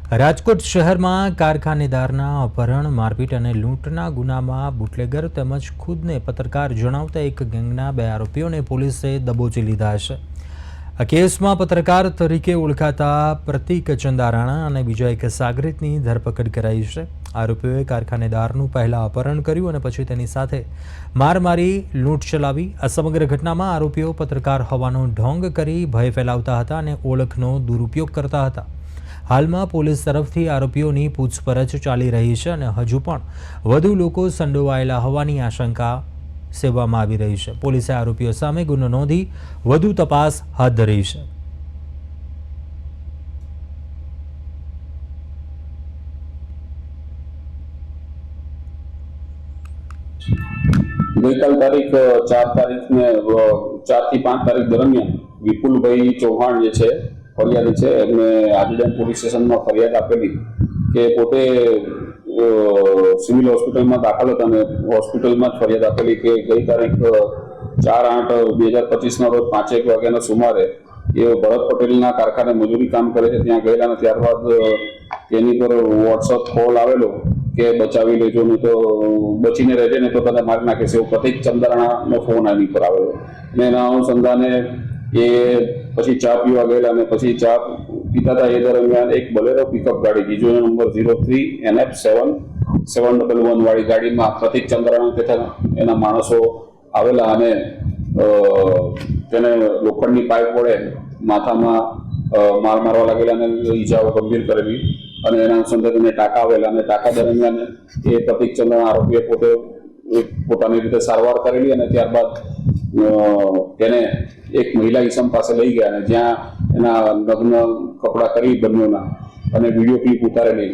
રાજકોટ શહેરમાં કારખાનેદારના અપહરણ, મારપીટ અને લૂંટના ગુનામાં બુટલેગર તેમજ ખુદને પત્રકાર જણાવતા એક ગેંગના 2 આરોપીઓને પોલીસે દબોચી લીધા છે। આ કેસમાં પત્રકાર તરીકે ઓળખાતા પ્રતીક ચંદારાણા અને બીજા એક સાગરીતની ધરપકડ કરાઈ છે। આરોપીઓએ કારખાનેદારનું પહેલા અપહરણ કર્યું અને પછી તેની સાથે માર મારી લૂંટ ચલાવી। આ સમગ્ર ઘટનામાં આરોપીઓ પત્રકાર હોવાનો ઢોંગ કરી ભય ફેલાવતા હતા અને ઓળખનો દુરુપયોગ કરતા હતા। હાલમાં પોલીસ તરફથી આરોપીઓની પૂછપરછ ચાલી રહી છે અને હજુ પણ વધુ લોકો સંડોવાયેલા હોવાની આશંકા સેવવામાં આવી રહી છે। પોલીસે આરોપીઓ સામે ગુનો નોંધી વધુ તપાસ હાથ ધરી છે। ગઈકાલ તારીખ 4 તારીખને 4 થી 5 તારીખ દરમિયાન વિપુલભાઈ ચૌહાણ જે છે ફરિયાદી છે એમને આજીડેમ પોલીસ સ્ટેશનમાં ફરિયાદ આપેલી કે પોતે સિવિલ હોસ્પિટલમાં દાખલ હતા અને હોસ્પિટલમાં જ ફરિયાદ આપેલી કે ગઈ તારીખ 4/8/2025ના રોજ 5:01 વાગ્યાના સુમારે એ ભરત પટેલના કારખાને મજૂરી કામ કરે છે ત્યાં ગયેલા અને ત્યારબાદ તેની પર વોટ્સઅપ કોલ આવેલો કે બચાવી લેજો નહીં તો બચીને રહેજે નહીં તો તને મારી નાખીશ એવો પ્રતીક ચંદ્રાણાનો ફોન આની પર આવેલો અને એના અનુસંધાને એ પછી ચા પીવા ગયેલા અને પછી ચા પીતા હતા એ દરમિયાન એક બોલેરો પિકઅપ ગાડી બીજો નંબર 03NF711 વાળી ગાડીમાં પ્રતીક ચંદ્રાણા તથા એના માણસો આવેલા અને તેને લોખંડની પાઇપ વડે માથામાં માર મારવા લાગેલા અને ઈજાઓ ગંભીર કરેલી અને એના અનુસંધાને તેને ટાંકા આવેલા અને ટાંકા દરમિયાન એ પ્રતીક ચંદ્રાણા આરોપીએ પોતે પોતાની રીતે સારવાર કરેલી અને ત્યારબાદ તેને એક મહિલા ઈસમ પાસે લઈ ગયા અને જ્યાં એના નગ્ન કપડાં કરી બંનેના અને વિડીયો ક્લિપ ઉતારેલી।